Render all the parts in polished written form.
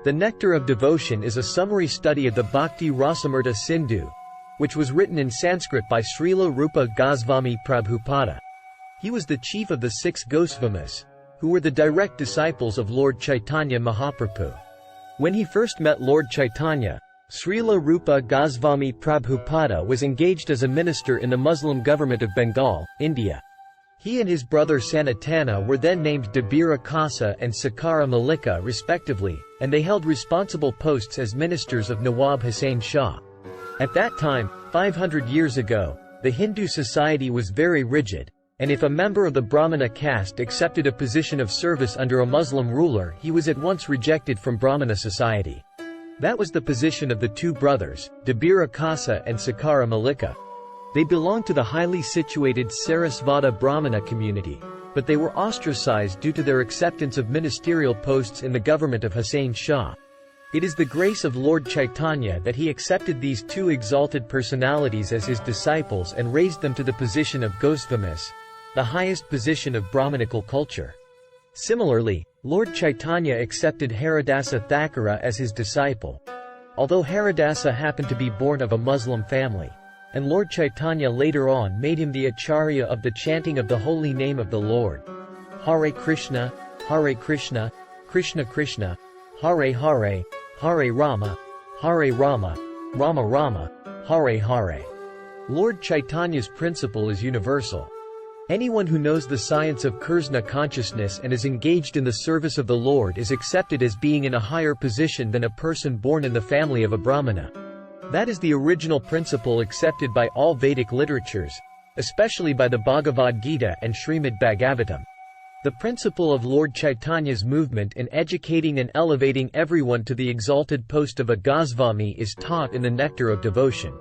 The Nectar of Devotion is a summary study of the Bhakti-rasāmṛta-sindhu, which was written in Sanskrit by Śrīla Rūpa Gosvāmī Prabhupāda. He was the chief of the Six Gosvāmīs, who were the direct disciples of Lord Caitanya Mahāprabhu. When he first met Lord Caitanya, Śrīla Rūpa Gosvāmī Prabhupāda was engaged as a minister in the Muslim government of Bengal, India. He and his brother Sanātana were then named Dabira Khāsa and Sākara Mallika respectively, and they held responsible posts as ministers of Nawab Hussain Shah. At that time, 500 years ago, the Hindu society was very rigid, and if a member of the Brahmana caste accepted a position of service under a Muslim ruler, he was at once rejected from Brahmana society. That was the position of the two brothers, Dabira Khāsa and Sākara Mallika. They belonged to the highly situated sārasvata-brāhmaṇa community, but they were ostracized due to their acceptance of ministerial posts in the government of Hussain Shah. It is the grace of Lord Caitanya that he accepted these two exalted personalities as his disciples and raised them to the position of Gosvāmīs, the highest position of brahminical culture. Similarly, Lord Caitanya accepted Haridāsa Ṭhākura as his disciple. Although Haridāsa happened to be born of a Muslim family, and Lord Caitanya later on made him the ācārya of the chanting of the holy name of the Lord. Hare Kṛṣṇa, Hare Kṛṣṇa, Kṛṣṇa Kṛṣṇa, Hare Hare, Hare Rāma, Hare Rāma, Rāma Rāma, Hare Hare. Lord Caitanya's principle is universal. Anyone who knows the science of Kṛṣṇa consciousness and is engaged in the service of the Lord is accepted as being in a higher position than a person born in the family of a Brahmana. That is the original principle accepted by all Vedic literatures, especially by the Bhagavad Gita and Srimad Bhagavatam. The principle of Lord Caitanya's movement in educating and elevating everyone to the exalted post of a Gosvāmī is taught in the Nectar of Devotion.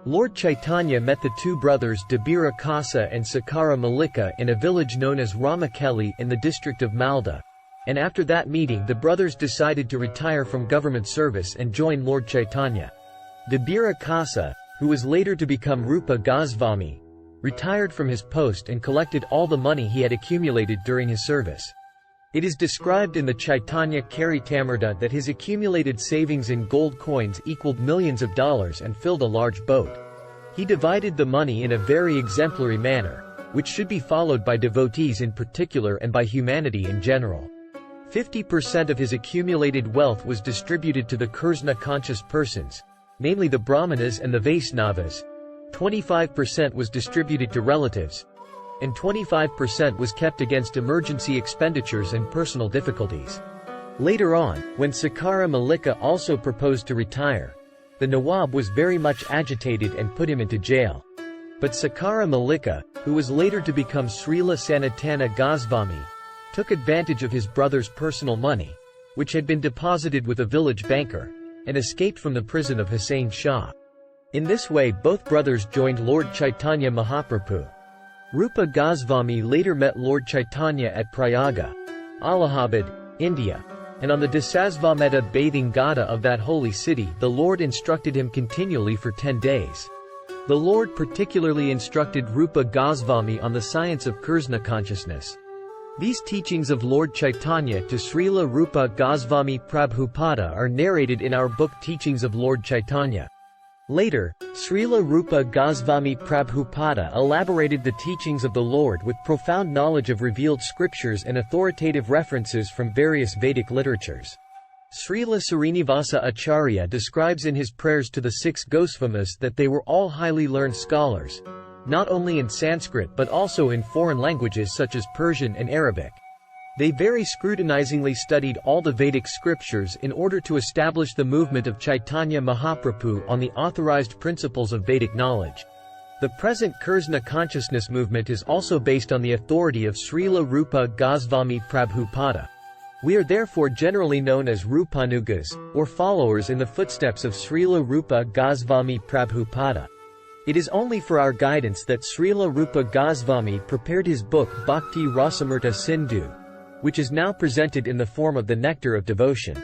Lord Caitanya met the two brothers Dabira Khāsa and Sākara Mallika in a village known as Ramakeli in the district of Malda, and after that meeting the brothers decided to retire from government service and join Lord Caitanya. Dabira Khāsa, who was later to become Rūpa Gosvāmī, retired from his post and collected all the money he had accumulated during his service. It is described in the Chaitanya Charitamrita that his accumulated savings in gold coins equaled millions of dollars and filled a large boat. He divided the money in a very exemplary manner, which should be followed by devotees in particular and by humanity in general. 50% of his accumulated wealth was distributed to the Kṛṣṇa conscious persons, namely the Brahmanas and the Vaisnavas. 25% was distributed to relatives, and 25% was kept against emergency expenditures and personal difficulties. Later on, when Sākara Mallika also proposed to retire, the Nawab was very much agitated and put him into jail. But Sākara Mallika, who was later to become Srila Sanātana Gosvāmī, took advantage of his brother's personal money, which had been deposited with a village banker, and escaped from the prison of Hussain Shah. In this way both brothers joined Lord Caitanya Mahāprabhu. Rūpa Gosvāmī later met Lord Caitanya at Prayaga, Allahabad, India, and on the Dasasvamedha bathing ghat of that holy city the Lord instructed him continually for 10 days. The Lord particularly instructed Rūpa Gosvāmī on the science of Kṛṣṇa consciousness. These teachings of Lord Caitanya to Śrīla Rūpa Gosvāmī Prabhupāda are narrated in our book Teachings of Lord Caitanya. Later, Śrīla Rūpa Gosvāmī Prabhupāda elaborated the teachings of the Lord with profound knowledge of revealed scriptures and authoritative references from various Vedic literatures. Srila Srinivasa Ācārya describes in his prayers to the Six Gosvāmīs that they were all highly learned scholars, not only in Sanskrit but also in foreign languages such as Persian and Arabic. They very scrutinizingly studied all the Vedic scriptures in order to establish the movement of Caitanya Mahaprabhu on the authorized principles of Vedic knowledge. The present Kṛṣṇa consciousness movement is also based on the authority of Śrīla Rūpa Gosvāmī Prabhupāda. We are therefore generally known as Rūpanugas, or followers in the footsteps of Śrīla Rūpa Gosvāmī Prabhupāda. It is only for our guidance that Śrīla Rūpa Gosvāmī prepared his book Bhakti-rasāmṛta-sindhu, which is now presented in the form of the Nectar of Devotion.